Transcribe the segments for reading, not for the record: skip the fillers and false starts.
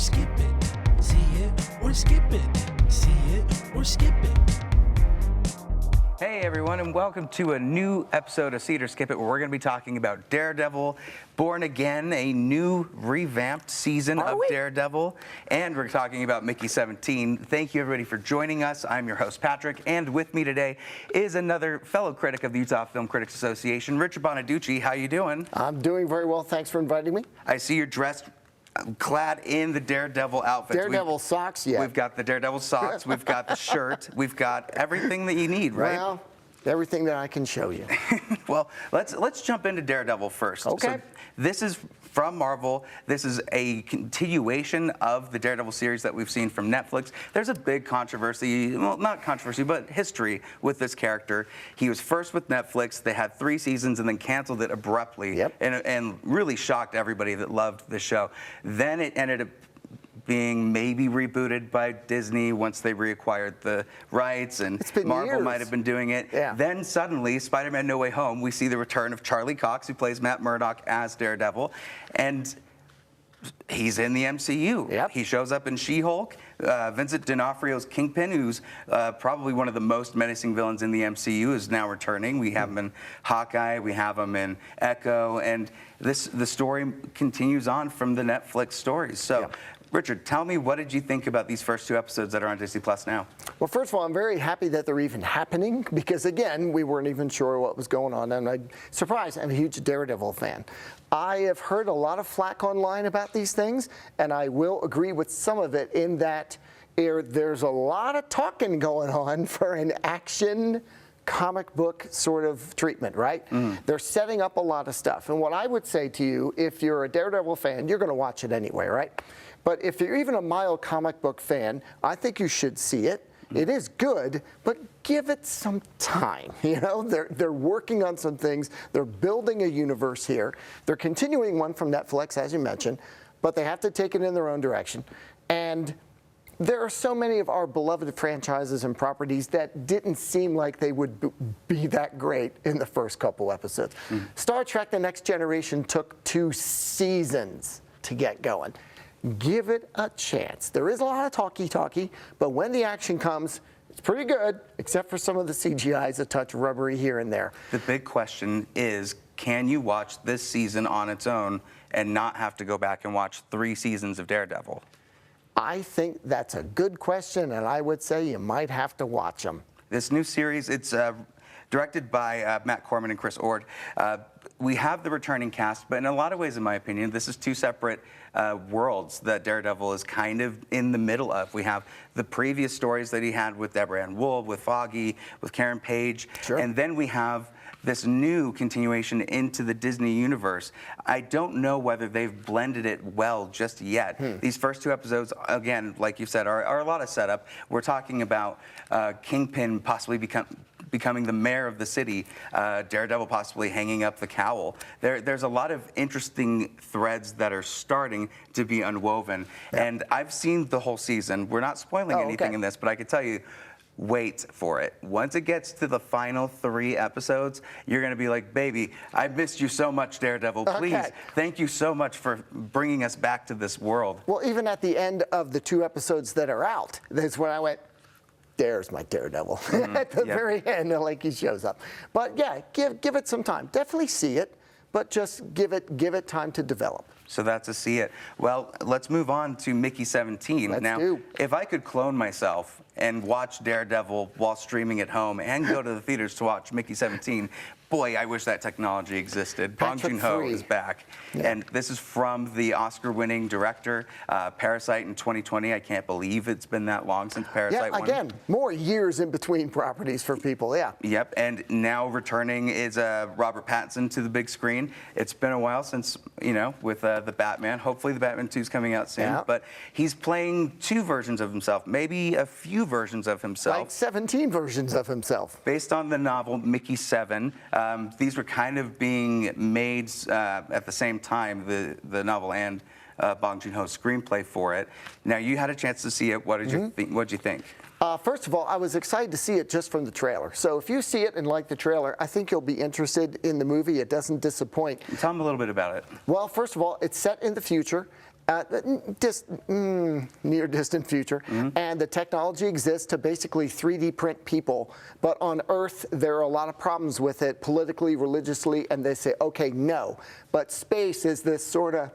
skip it. See it or skip it. See it or skip it. Hey everyone, and welcome to a new episode of See It or Skip It, where we're going to be talking about Daredevil, Born Again, a new revamped season of Daredevil, and we're talking about Mickey 17. Thank you everybody for joining us. I'm your host Patrick, and with me today is another fellow critic of the Utah Film Critics Association, Richard Bonaducci. How you doing? I'm doing very well. Thanks for inviting me. I see you're dressed clad in the Daredevil outfits. Daredevil socks, yeah. We've got the Daredevil socks, we've got the shirt, we've got everything that you need, right? Well, everything that I can show you. Well, let's jump into Daredevil first. Okay. So this is from Marvel. This is a continuation of the Daredevil series that we've seen from Netflix. There's a big controversy, well, not controversy, but history with this character. He was first with Netflix. They had 3 seasons and then canceled it abruptly, and really shocked everybody that loved the show. Then it ended up being maybe rebooted by Disney once they reacquired the rights, and Marvel might have been doing it. Yeah. Then suddenly, Spider-Man No Way Home, we see the return of Charlie Cox, who plays Matt Murdock as Daredevil, and he's in the MCU. Yep. He shows up in She-Hulk. Vincent D'Onofrio's Kingpin, who's probably one of the most menacing villains in the MCU, is now returning. We have him in Hawkeye, we have him in Echo, and the story continues on from the Netflix stories. So, Richard, tell me, what did you think about these first 2 episodes that are on Disney Plus now? Well, first of all, I'm very happy that they're even happening because, again, we weren't even sure what was going on. And I'm surprised. I'm a huge Daredevil fan. I have heard a lot of flack online about these things, and I will agree with some of it in that there's a lot of talking going on for an action comic book sort of treatment, right? They're setting up a lot of stuff. And what I would say to you, if you're a Daredevil fan, you're going to watch it anyway, right? But if you're even a mild comic book fan, I think you should see it. It is good, but give it some time. You know, they're working on some things. They're building a universe here. They're continuing one from Netflix, as you mentioned, but they have to take it in their own direction. And there are so many of our beloved franchises and properties that didn't seem like they would be that great in the first couple episodes. Star Trek: The Next Generation took 2 seasons to get going. Give it a chance. There is a lot of talky, but when the action comes, it's pretty good, except for some of the CGI's a touch rubbery here and there. The big question is, can you watch this season on its own and not have to go back and watch 3 seasons of Daredevil? I think that's a good question, and I would say you might have to watch them. This new series, it's directed by Matt Corman and Chris Ord. We have the returning cast, but in a lot of ways, in my opinion, this is 2 separate worlds that Daredevil is kind of in the middle of. We have the previous stories that he had with Deborah Ann Wool, with Foggy, with Karen Page, and then we have this new continuation into the Disney universe. I don't know whether they've blended it well just yet. These first 2 episodes, again, like you said, are a lot of setup. We're talking about Kingpin possibly becoming the mayor of the city, Daredevil possibly hanging up the cowl. There's a lot of interesting threads that are starting to be unwoven. And I've seen the whole season. We're not spoiling anything in this, but I can tell you, wait for it. Once it gets to the final 3 episodes, you're going to be like, baby, I missed you so much, Daredevil. Please, thank you so much for bringing us back to this world. Well, even at the end of the 2 episodes that are out, that's when I went, there's my Daredevil. At the very end, like he shows up. But yeah, give it some time. Definitely see it, but just give it time to develop. So that's a see it. Well, let's move on to Mickey 17. Now, if I could clone myself and watch Daredevil while streaming at home and go to the theaters to watch Mickey 17, boy, I wish that technology existed. Bong Joon-ho is back. And this is from the Oscar-winning director, Parasite in 2020. I can't believe it's been that long since Parasite won. Again, more years in between properties for people, Yep, and now returning is Robert Pattinson to the big screen. It's been a while since, you know, with the Batman. Hopefully the Batman 2 is coming out soon. But he's playing 2 versions of himself, maybe a few versions of himself. Like 17 versions of himself. Based on the novel Mickey 7. These were kind of being made at the same time, the novel and Bong Joon-ho's screenplay for it. Now, you had a chance to see it. What did you think? What did you think? First of all, I was excited to see it just from the trailer. So if you see it and like the trailer, I think you'll be interested in the movie. It doesn't disappoint. Tell me a little bit about it. Well, first of all, it's set in the future. Near distant future, and the technology exists to basically 3D print people. But on Earth, there are a lot of problems with it politically, religiously, and they say, okay, no. But space is this sort of,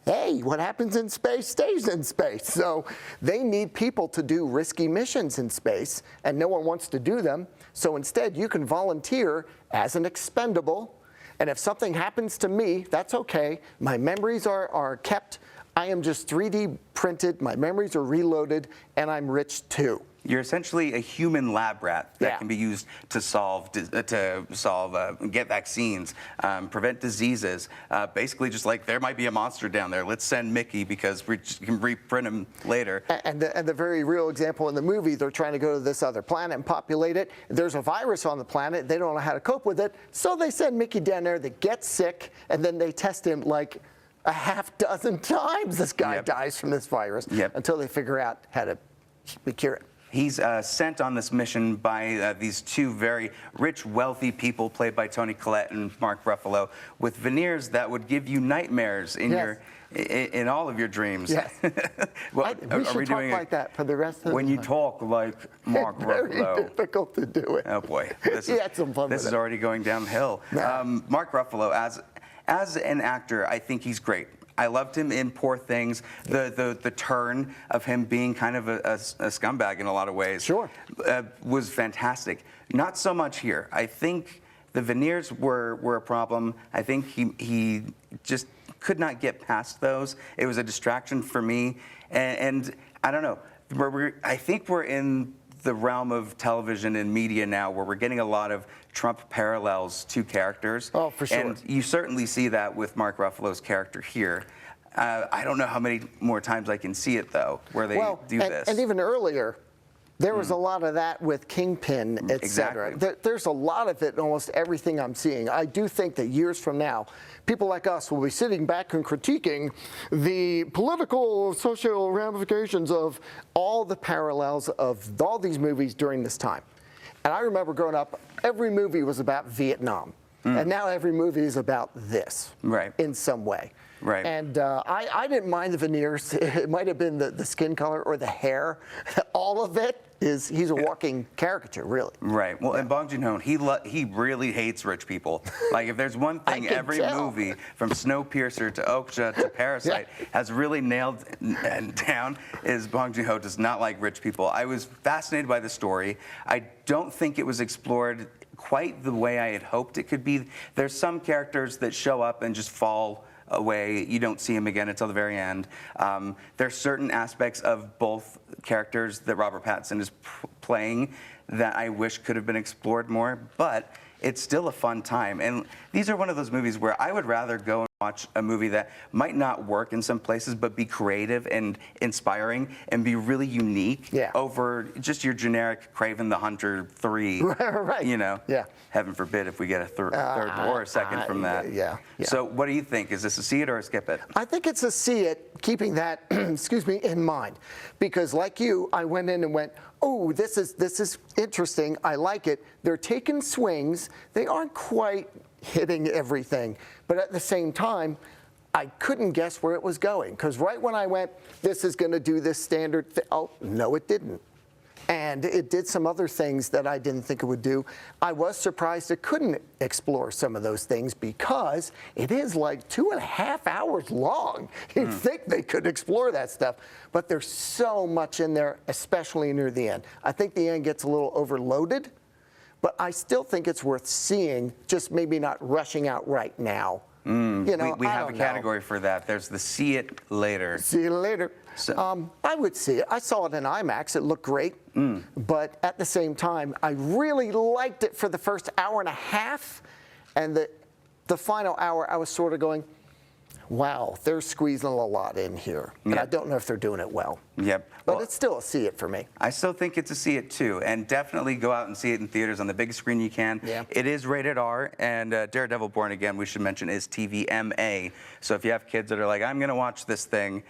hey, what happens in space stays in space. So they need people to do risky missions in space, and no one wants to do them. So instead, you can volunteer as an expendable, and if something happens to me, that's okay. My memories are kept. I am just 3D printed, my memories are reloaded, and I'm rich too. You're essentially a human lab rat that Yeah. can be used to get vaccines, prevent diseases. Basically, just like there might be a monster down there. Let's send Mickey because we can reprint him later. And the very real example in the movie, they're trying to go to this other planet and populate it. There's a virus on the planet. They don't know how to cope with it. So they send Mickey down there that gets sick, and then they test him like a half dozen times. This guy dies from this virus until they figure out how to cure it. He's sent on this mission by these two very rich, wealthy people, played by Toni Collette and Mark Ruffalo, with veneers that would give you nightmares in in all of your dreams. Yes. Well, we should talk like that for the rest of the When you talk like Mark Ruffalo. Very difficult to do it. Oh boy, this He had some fun with is it. already going downhill. Mark Ruffalo, as an actor, I think he's great. I loved him in Poor Things. The turn of him being kind of a scumbag in a lot of ways was fantastic. Not so much here. I think the veneers were a problem. I think he just could not get past those. It was a distraction for me. And I don't know. I think we're in the realm of television and media now where we're getting a lot of Trump parallels to characters. Oh, for sure. And you certainly see that with Mark Ruffalo's character here. I don't know how many more times I can see it, though, where they do this. And even earlier, there was a lot of that with Kingpin, et cetera. Exactly. There's a lot of it in almost everything I'm seeing. I do think that years from now, people like us will be sitting back and critiquing the political, social ramifications of all the parallels of all these movies during this time. And I remember growing up, every movie was about Vietnam. And now every movie is about this in some way. Right. And I didn't mind the veneers. It might have been the skin color or the hair. All of it is, he's a walking caricature, really. Right. Well, and Bong Joon-ho, he really hates rich people. Like, if there's one thing every movie, from Snowpiercer to Okja to Parasite, has really nailed down, is Bong Joon-ho does not like rich people. I was fascinated by the story. I don't think it was explored quite the way I had hoped it could be. There's some characters that show up and just fall away. You don't see him again until the very end. There's certain aspects of both characters that Robert Pattinson is playing that I wish could have been explored more, but it's still a fun time. And these are one of those movies where I would rather go and watch a movie that might not work in some places, but be creative and inspiring and be really unique over just your generic Kraven the Hunter 3. Right. You know? Heaven forbid if we get a third or a second from that. So what do you think? Is this a see it or a skip it? I think it's a see it, keeping that, excuse me, in mind. Because like you, I went in and went, oh, this is interesting. I like it. They're taking swings. They aren't quite hitting everything. But at the same time, I couldn't guess where it was going. Because right when I went, this is going to do this standard thing. Oh, no, it didn't. And it did some other things that I didn't think it would do. I was surprised it couldn't explore some of those things because it is like 2.5 hours long. You'd think they could explore that stuff. But there's so much in there, especially near the end. I think the end gets a little overloaded, but I still think it's worth seeing, just maybe not rushing out right now. You know, we have a category for that. There's the see it later. See it later. So. I would see it. I saw it in IMAX. It looked great. But at the same time, I really liked it for the first hour and a half. And the final hour, I was sort of going, wow, they're squeezing a lot in here. And I don't know if they're doing it well. But it's still a see it for me. I still think it's a see it too. And definitely go out and see it in theaters on the biggest screen you can. It is rated R. And Daredevil Born Again, we should mention, is TVMA. So if you have kids that are like, I'm going to watch this thing,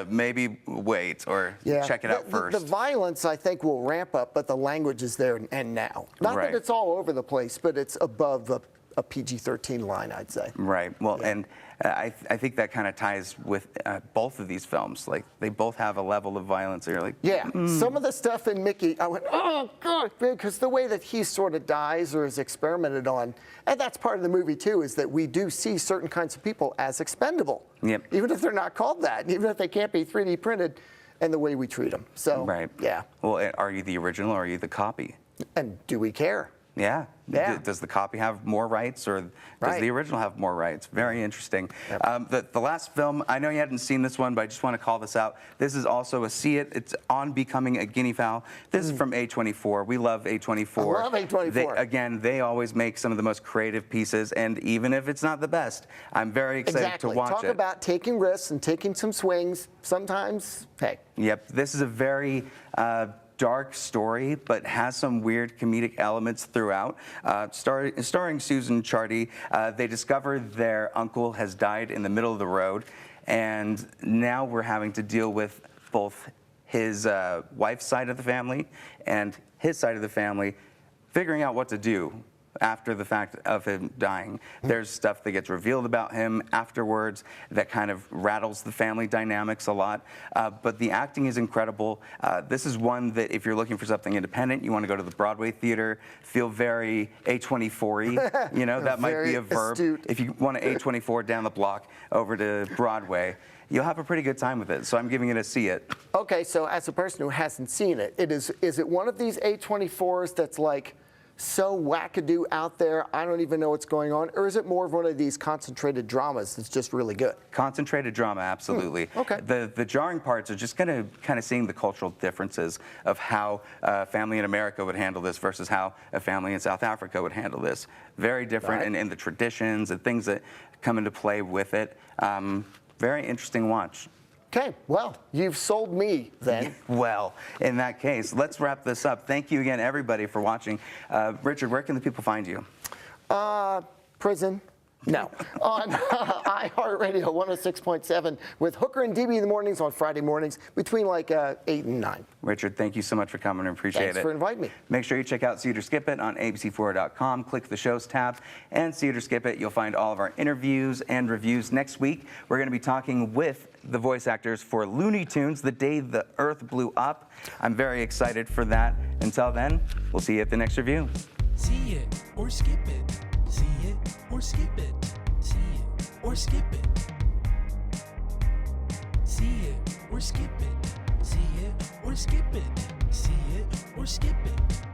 maybe wait or check it out first. The violence, I think, will ramp up, but the language is there and now. Not that it's all over the place, but it's above a PG-13 line, I'd say. Right. Well, and I think that kind of ties with both of these films. Like, they both have a level of violence that you're like, Yeah, some of the stuff in Mickey, I went, oh, God, because the way that he sort of dies or is experimented on, and that's part of the movie, too, is that we do see certain kinds of people as expendable. Yep. Even if they're not called that, even if they can't be 3D printed, and the way we treat them. So, right. yeah. Well, are you the original or are you the copy? And do we care? Yeah. Yeah. Does the copy have more rights, or does the original have more rights? Very interesting. Yep. The last film, I know you hadn't seen this one, but I just want to call this out. This is also a See It. It's On Becoming a Guinea Fowl. This is from A24. We love A24. I love A24. They always make some of the most creative pieces, and even if it's not the best, I'm very excited to watch it. Talk about taking risks and taking some swings. Sometimes, hey. Yep. This is a very dark story, but has some weird comedic elements throughout. Starring Susan Chardy, they discover their uncle has died in the middle of the road, and now we're having to deal with both his wife's side of the family and his side of the family, figuring out what to do after the fact of him dying. There's stuff that gets revealed about him afterwards that kind of rattles the family dynamics a lot. But the acting is incredible. This is one that if you're looking for something independent, you want to go to the Broadway theater, feel very A24-y, you know, that might be a verb. Astute. If you want to A24 down the block over to Broadway, you'll have a pretty good time with it. So I'm giving it a See It. Okay, so as a person who hasn't seen it, is it one of these A24s that's like, so wackadoo out there, I don't even know what's going on? Or is it more of one of these concentrated dramas that's just really good? Concentrated drama, absolutely. Okay. The jarring parts are just kind of seeing the cultural differences of how a family in America would handle this versus how a family in South Africa would handle this. Very different in the traditions and things that come into play with it. Very interesting watch. Okay, well, you've sold me then. Well, in that case, let's wrap this up. Thank you again, everybody, for watching. Richard, where can the people find you? Prison. No. On iHeartRadio 106.7 with Hooker and DB in the mornings on Friday mornings between like 8 and 9. Richard, thank you so much for coming. I appreciate it. Thanks for inviting me. Make sure you check out See It or Skip It on abc4.com. Click the Shows tab and See It or Skip It. You'll find all of our interviews and reviews. Next week, we're going to be talking with the voice actors for Looney Tunes, The Day the Earth Blew Up. I'm very excited for that. Until then, we'll see you at the next review. See it or skip it. See it or skip it. See it or skip it. See it or skip it. See it or skip it. See it or skip it.